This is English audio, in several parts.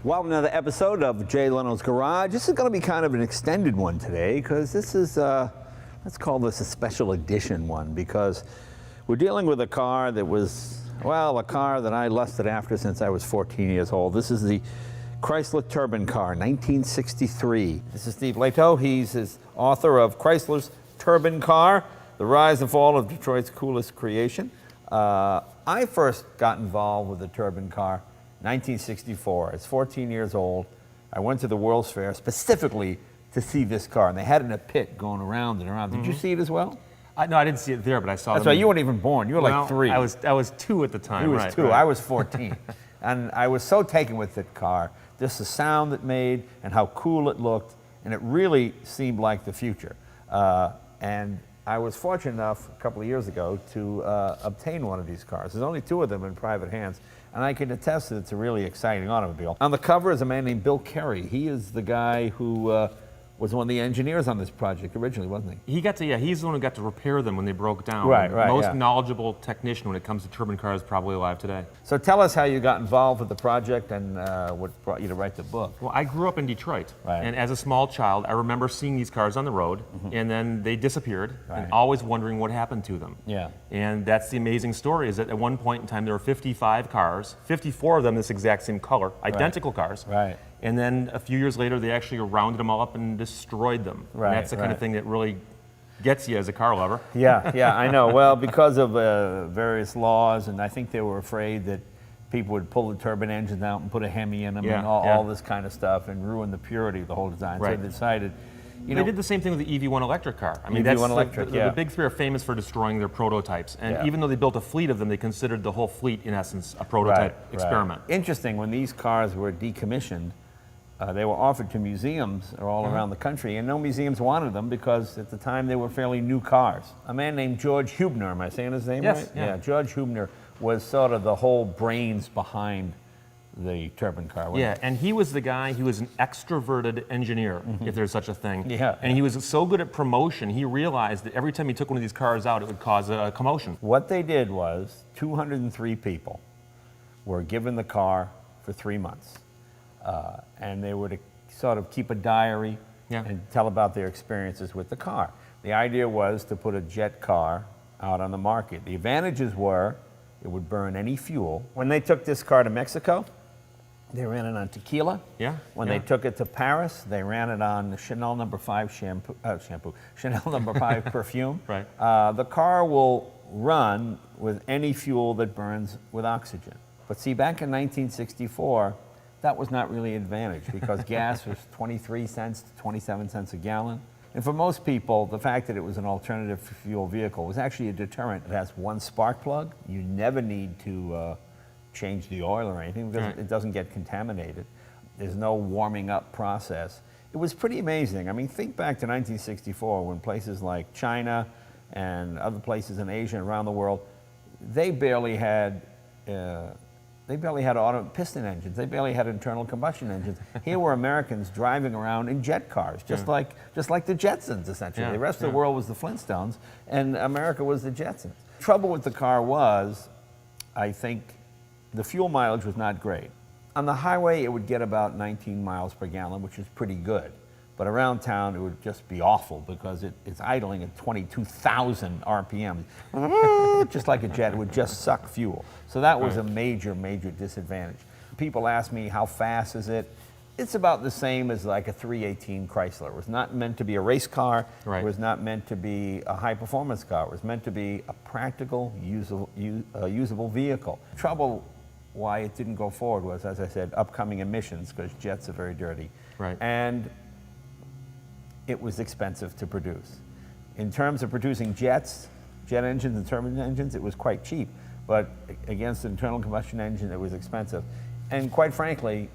Well, another episode of Jay Leno's Garage. This is going to be kind of an extended one today because this is, let's call this a special edition one, because we're dealing with a car that was, well, a car that I lusted after since I was 14 years old. This is the Chrysler Turbine car, 1963. This is Steve Leno. He's the author of Chrysler's Turbine car, The Rise and Fall of Detroit's Coolest Creation. I first got involved with the Turbine car 1964. It's 14 years old. I went to the World's Fair specifically to see this car, and they had it in a pit going around and around. Did you see it as well? No, I didn't see it there, but I saw it. That's right, you weren't even born. You were like 3. I was 2 at the time. You was 2. Right. I was 14. And I was so taken with the car, just the sound it made and how cool it looked, and it really seemed like the future. And I was fortunate enough a couple of years ago to obtain one of these cars. There's only 2 of them in private hands, and I can attest that it's a really exciting automobile. On the cover is a man named Bill Kerry. He is the guy who was one of the engineers on this project originally, wasn't he? He's the one who got to repair them when they broke down. Right, Most knowledgeable technician when it comes to turbine cars probably alive today. So tell us how you got involved with the project and what brought you to write the book. Well, I grew up in Detroit, right. And as a small child, I remember seeing these cars on the road, and then they disappeared, and always wondering what happened to them. Yeah. And that's the amazing story, is that at one point in time there were 55 cars, 54 of them this exact same color, identical cars. Right. And then a few years later, they actually rounded them all up and destroyed them. Right, and that's the kind of thing that really gets you as a car lover. Yeah, I know. Well, because of various laws, and I think they were afraid that people would pull the turbine engines out and put a Hemi in them and all this kind of stuff and ruin the purity of the whole design. Right. So they decided, they did the same thing with the EV1 electric car. I mean, EV1 electric, the big 3 are famous for destroying their prototypes. And even though they built a fleet of them, they considered the whole fleet, in essence, a prototype experiment. Interesting, when these cars were decommissioned, they were offered to museums all around the country, and no museums wanted them because at the time they were fairly new cars. A man named George Hubner, am I saying his name right? Yeah, George Hubner was sort of the whole brains behind the turbine car. Yeah, and he was the guy, he was an extroverted engineer, if there's such a thing. Yeah. And he was so good at promotion, he realized that every time he took one of these cars out, it would cause a commotion. What they did was 203 people were given the car for 3 months. And they were to sort of keep a diary and tell about their experiences with the car. The idea was to put a jet car out on the market. The advantages were it would burn any fuel. When they took this car to Mexico, they ran it on tequila. When they took it to Paris, they ran it on the Chanel No. 5 Chanel No. 5 perfume. Right. The car will run with any fuel that burns with oxygen. But see, back in 1964, that was not really an advantage because gas was 23 cents to 27 cents a gallon. And for most people, the fact that it was an alternative fuel vehicle was actually a deterrent. It has 1 spark plug. You never need to change the oil or anything because it doesn't get contaminated. There's no warming up process. It was pretty amazing. I mean, think back to 1964 when places like China and other places in Asia and around the world, they barely had piston engines. They barely had internal combustion engines. Here were Americans driving around in jet cars, just like the Jetsons, essentially. The rest of the world was the Flintstones, and America was the Jetsons. Trouble with the car was, I think, the fuel mileage was not great. On the highway, it would get about 19 miles per gallon, which is pretty good. But around town, it would just be awful because it's idling at 22,000 RPM. Just like a jet, it would just suck fuel. So that was a major, major disadvantage. People ask me, how fast is it? It's about the same as like a 318 Chrysler. It was not meant to be a race car. It was not meant to be a high-performance car. It was meant to be a practical, usable vehicle. Trouble why it didn't go forward was, as I said, upcoming emissions, because jets are very dirty. And it was expensive to produce. In terms of producing jet engines and turbine engines, it was quite cheap. But against an internal combustion engine, it was expensive. And quite frankly,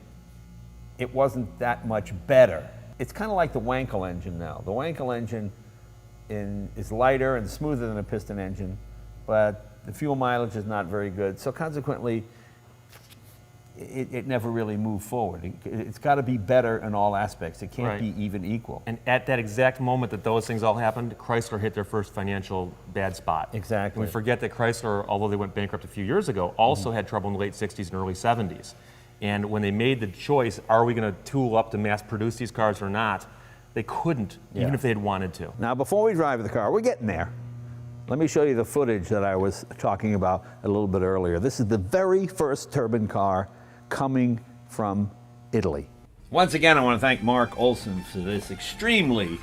it wasn't that much better. It's kind of like the Wankel engine now. The Wankel engine is lighter and smoother than a piston engine, but the fuel mileage is not very good. So consequently, it never really moved forward. It's got to be better in all aspects. It can't be even equal. And at that exact moment that those things all happened, Chrysler hit their first financial bad spot. Exactly. And we forget that Chrysler, although they went bankrupt a few years ago, also had trouble in the late 60s and early 70s. And when they made the choice, are we going to tool up to mass produce these cars or not, they couldn't, even if they had wanted to. Now, before we drive the car, we're getting there. Let me show you the footage that I was talking about a little bit earlier. This is the very first turbine car coming from Italy. Once again, I want to thank Mark Olson for this extremely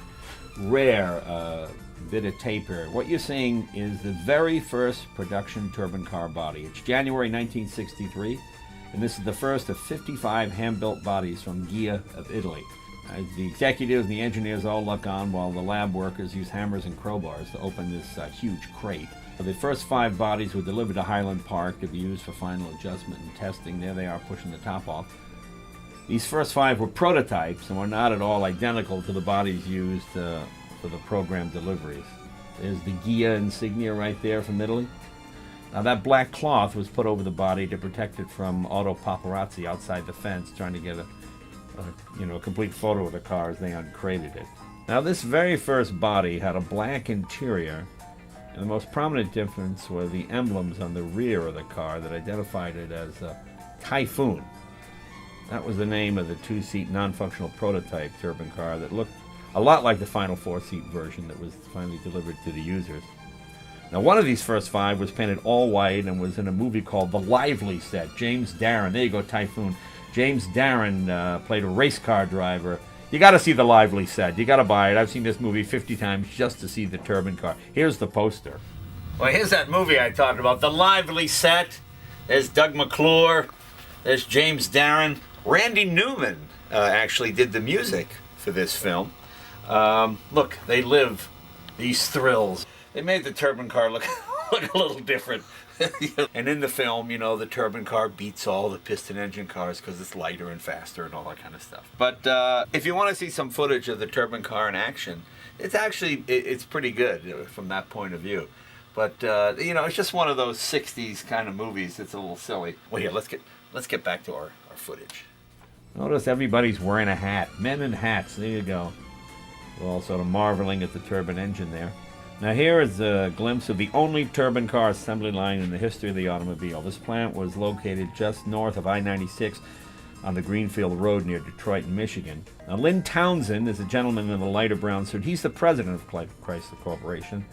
rare bit of tape here. What you're seeing is the very first production turbine car body. It's January 1963, and this is the first of 55 hand-built bodies from Ghia of Italy. The executives and the engineers all look on while the lab workers use hammers and crowbars to open this huge crate. The first 5 bodies were delivered to Highland Park to be used for final adjustment and testing. There they are pushing the top off. These first 5 were prototypes and were not at all identical to the bodies used for the program deliveries. There's the Ghia insignia right there from Italy. Now that black cloth was put over the body to protect it from auto paparazzi outside the fence trying to get a complete photo of the car as they uncrated it. Now this very first body had a black interior, and the most prominent difference were the emblems on the rear of the car that identified it as a Typhoon. That was the name of the 2-seat non-functional prototype turbine car that looked a lot like the final 4-seat version that was finally delivered to the users. Now one of these first 5 was painted all white and was in a movie called The Lively Set. James Darren, there you go, Typhoon. James Darren played a race car driver. You got to see The Lively Set. You got to buy it. I've seen this movie 50 times just to see the turbine car. Here's the poster. Well, here's that movie I talked about, The Lively Set. There's Doug McClure. There's James Darren. Randy Newman actually did the music for this film. Look, they live these thrills. They made the turbine car look a little different. And in the film, the turbine car beats all the piston engine cars because it's lighter and faster and all that kind of stuff. But if you want to see some footage of the turbine car in action, it's pretty good from that point of view. But it's just one of those 60s kind of movies. It's a little silly. Well, here, let's get back to our footage. Notice everybody's wearing a hat. Men in hats. There you go. We're all sort of marveling at the turbine engine there. Now here is a glimpse of the only turbine car assembly line in the history of the automobile. This plant was located just north of I-96 on the Greenfield Road near Detroit, Michigan. Now Lynn Townsend is a gentleman in a lighter brown suit. He's the president of Chrysler Corporation,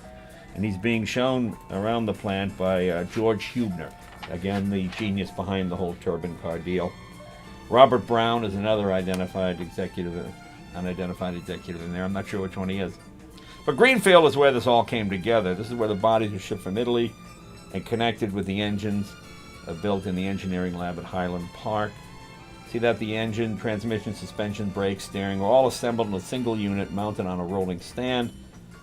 and he's being shown around the plant by George Hubner, again the genius behind the whole turbine car deal. Robert Brown is another unidentified executive in there. I'm not sure which one he is. But Greenfield is where this all came together. This is where the bodies were shipped from Italy and connected with the engines built in the engineering lab at Highland Park. See that the engine, transmission, suspension, brakes, steering were all assembled in a single unit mounted on a rolling stand.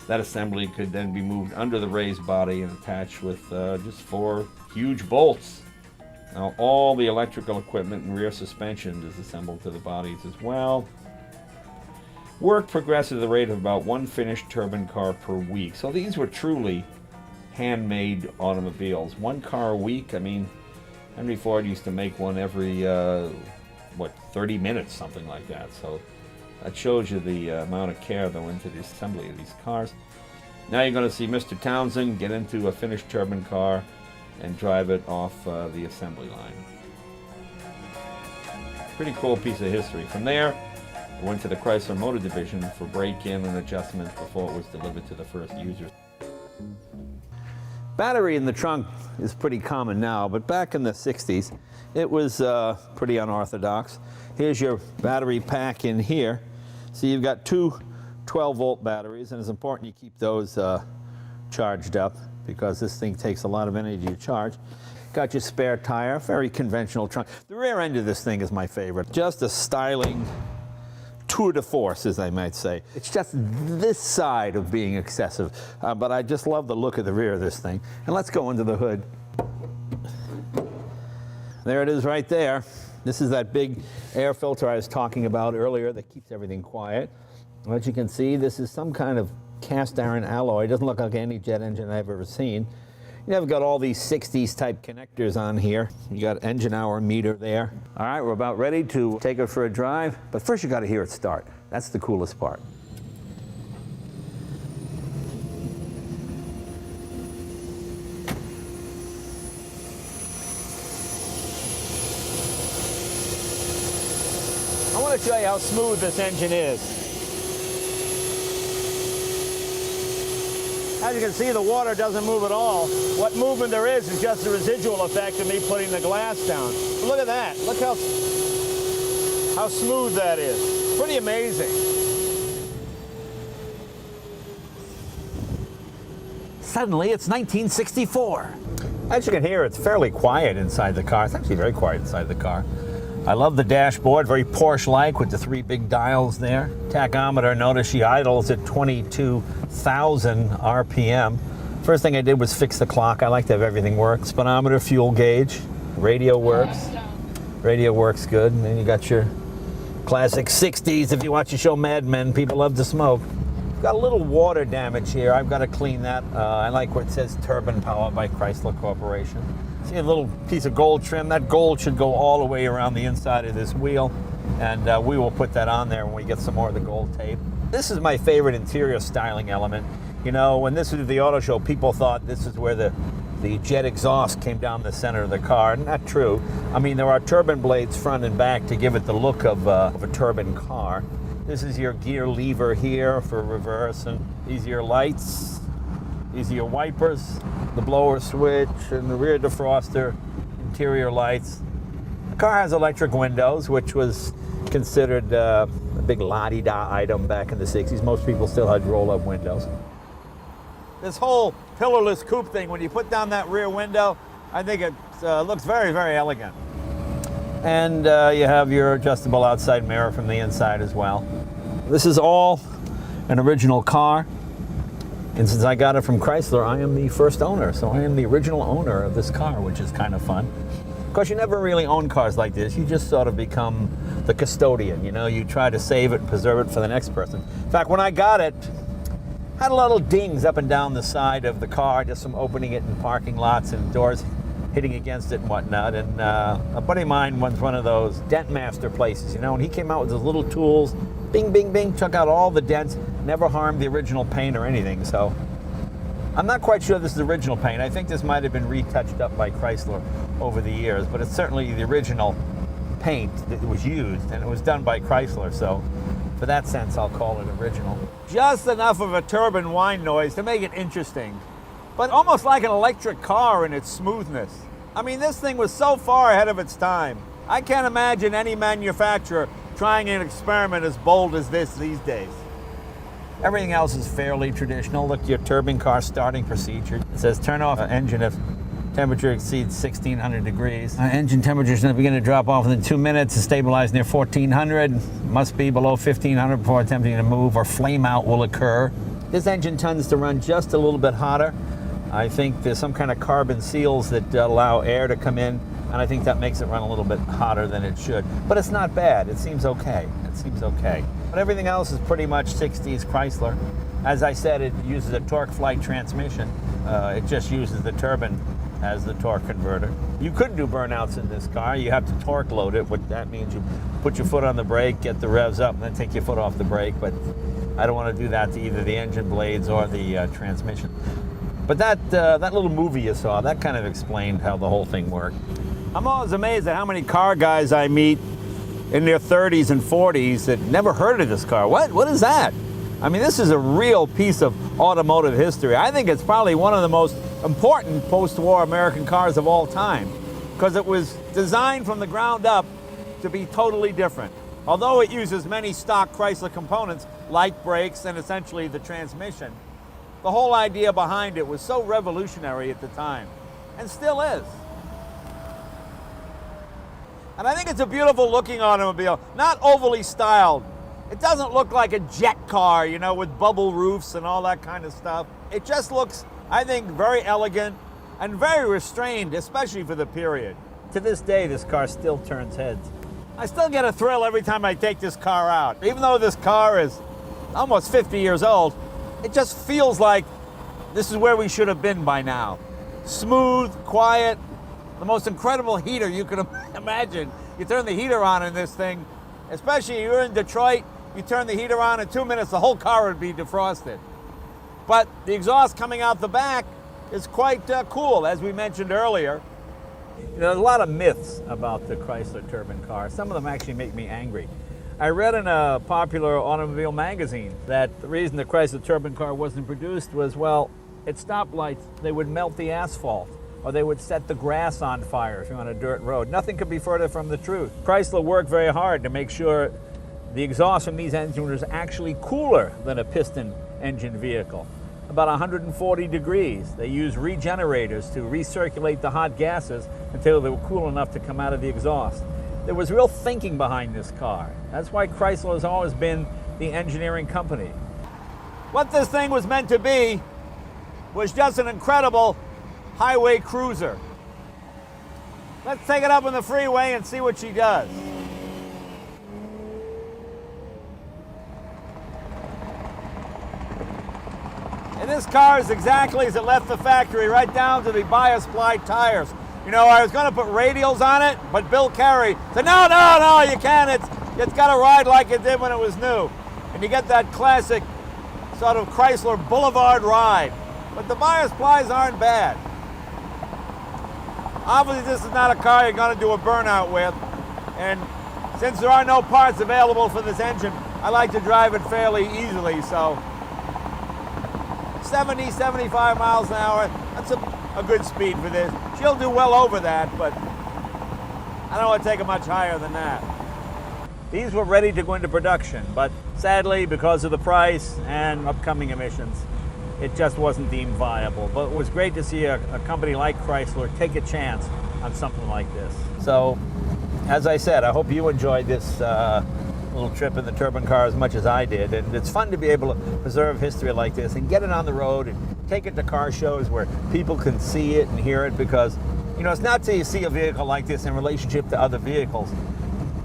That assembly could then be moved under the raised body and attached with just 4 huge bolts. Now all the electrical equipment and rear suspension is assembled to the bodies as well. Work progressed at the rate of about 1 finished turbine car per week. So these were truly handmade automobiles. 1 car a week. I mean, Henry Ford used to make one every, 30 minutes, something like that. So that shows you the amount of care that went into the assembly of these cars. Now you're going to see Mr. Townsend get into a finished turbine car and drive it off the assembly line. Pretty cool piece of history. From there, we went to the Chrysler Motor Division for break-in and adjustments before it was delivered to the first users. Battery in the trunk is pretty common now, but back in the 60s, it was pretty unorthodox. Here's your battery pack in here. So you've got 2 12-volt batteries, and it's important you keep those charged up because this thing takes a lot of energy to charge. Got your spare tire, very conventional trunk. The rear end of this thing is my favorite. Just a styling tour de force, as I might say. It's just this side of being excessive, but I just love the look of the rear of this thing. And let's go under the hood. There it is right there. This is that big air filter I was talking about earlier that keeps everything quiet. As you can see, this is some kind of cast iron alloy. It doesn't look like any jet engine I've ever seen. You have got all these 60s type connectors on here. You got engine hour meter there. All right, we're about ready to take it for a drive, but first you got to hear it start. That's the coolest part. want to show you how smooth this engine is. As you can see, the water doesn't move at all. What movement there is just the residual effect of me putting the glass down. But look at that. Look how smooth that is. Pretty amazing. Suddenly, it's 1964. As you can hear, it's fairly quiet inside the car. It's actually very quiet inside the car. I love the dashboard, very Porsche-like with the 3 big dials there. Tachometer, notice she idles at 22,000 RPM. First thing I did was fix the clock. I like to have everything work. Speedometer, fuel gauge, radio works. Radio works good. And then you got your classic 60s. If you watch the show Mad Men, people love to smoke. Got a little water damage here. I've got to clean that. I like where it says Turbine Powered by Chrysler Corporation. See a little piece of gold trim. That gold should go all the way around the inside of this wheel, and we will put that on there when we get some more of the gold tape. This is my favorite interior styling element. You know, when this was at the auto show, people thought this is where the jet exhaust came down the center of the car. Not true. I mean, there are turbine blades front and back to give it the look of a turbine car. This is your gear lever here for reverse, and these are your lights. These are your wipers, the blower switch, and the rear defroster, interior lights. The car has electric windows, which was considered a big la-di-da item back in the 60s. Most people still had roll-up windows. This whole pillarless coupe thing, when you put down that rear window, I think it looks very, very elegant. And you have your adjustable outside mirror from the inside as well. This is all an original car. And since I got it from Chrysler, I am the first owner. So I am the original owner of this car, which is kind of fun. Of course, you never really own cars like this. You just sort of become the custodian. You know, you try to save it and preserve it for the next person. In fact, when I got it, I had a lot of dings up and down the side of the car, just from opening it in parking lots and doors hitting against it and whatnot. And a buddy of mine was one of those dent master places, you know, and he came out with his little tools, bing, bing, bing, took out all the dents, never harmed the original paint or anything. So I'm not quite sure this is original paint. I think this might have been retouched up by Chrysler over the years, but it's certainly the original paint that was used, and it was done by Chrysler. So for that sense, I'll call it original. Just enough of a turbine whine noise to make it interesting, but almost like an electric car in its smoothness. I mean, this thing was so far ahead of its time. I can't imagine any manufacturer trying an experiment as bold as this these days. Everything else is fairly traditional. Look, your turbine car starting procedure. It says turn off engine if temperature exceeds 1600 degrees. Engine temperature is going to begin to drop off within 2 minutes and stabilize near 1400. Must be below 1500 before attempting to move, or flame out will occur. This engine tends to run just a little bit hotter. I think there's some kind of carbon seals that allow air to come in, and I think that makes it run a little bit hotter than it should. But it's not bad. It seems okay. It seems okay. But everything else is pretty much 60s Chrysler. As I said, it uses a torque flight transmission. It just uses the turbine as the torque converter. You could do burnouts in this car. You have to torque load it. What that means, you put your foot on the brake, get the revs up, and then take your foot off the brake. But I don't want to do that to either the engine blades or the transmission. But that little movie you saw, that kind of explained how the whole thing worked. I'm always amazed at how many car guys I meet in their 30s and 40s that never heard of this car. What is that? I mean, this is a real piece of automotive history. I think it's probably one of the most important post-war American cars of all time, because it was designed from the ground up to be totally different. Although it uses many stock Chrysler components, like brakes and essentially the transmission, the whole idea behind it was so revolutionary at the time, and still is. And I think it's a beautiful looking automobile, not overly styled. It doesn't look like a jet car, you know, with bubble roofs and all that kind of stuff. It just looks, I think, very elegant and very restrained, especially for the period. To this day, this car still turns heads. I still get a thrill every time I take this car out. Even though this car is almost 50 years old, it just feels like this is where we should have been by now. Smooth, quiet, the most incredible heater you could imagine. You turn the heater on in this thing, especially if you're in Detroit, you turn the heater on in 2 minutes, the whole car would be defrosted. But the exhaust coming out the back is quite cool, as we mentioned earlier. You know, there's a lot of myths about the Chrysler Turbine car. Some of them actually make me angry. I read in a popular automobile magazine that the reason the Chrysler Turbine car wasn't produced was, well, at stoplights, they would melt the asphalt, or they would set the grass on fire if you're on a dirt road. Nothing could be further from the truth. Chrysler worked very hard to make sure the exhaust from these engines was actually cooler than a piston engine vehicle. About 140 degrees. They used regenerators to recirculate the hot gases until they were cool enough to come out of the exhaust. There was real thinking behind this car. That's why Chrysler has always been the engineering company. What this thing was meant to be was just an incredible highway cruiser. Let's take it up on the freeway and see what she does. And this car is exactly as it left the factory, right down to the bias-ply tires. You know, I was going to put radials on it, but Bill Carey said, no, you can't. It's got to ride like it did when it was new. And you get that classic sort of Chrysler Boulevard ride. But the bias-plies aren't bad. Obviously, this is not a car you're going to do a burnout with. And since there are no parts available for this engine, I like to drive it fairly easily. So 70, 75 miles an hour, that's a good speed for this. She'll do well over that, but I don't want to take it much higher than that. These were ready to go into production, but sadly, because of the price and upcoming emissions, it just wasn't deemed viable. But it was great to see a company like Chrysler take a chance on something like this. So, as I said, I hope you enjoyed this little trip in the turbine car as much as I did. And it's fun to be able to preserve history like this and get it on the road and take it to car shows where people can see it and hear it, because, you know, it's not till you see a vehicle like this in relationship to other vehicles.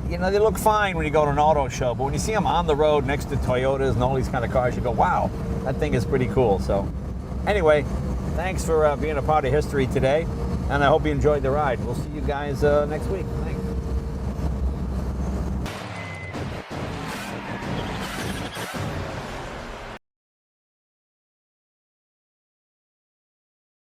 You know, they look fine when you go to an auto show, but when you see them on the road next to Toyotas and all these kind of cars, you go, wow, that thing is pretty cool. So anyway, thanks for being a part of history today, and I hope you enjoyed the ride. We'll see you guys next week.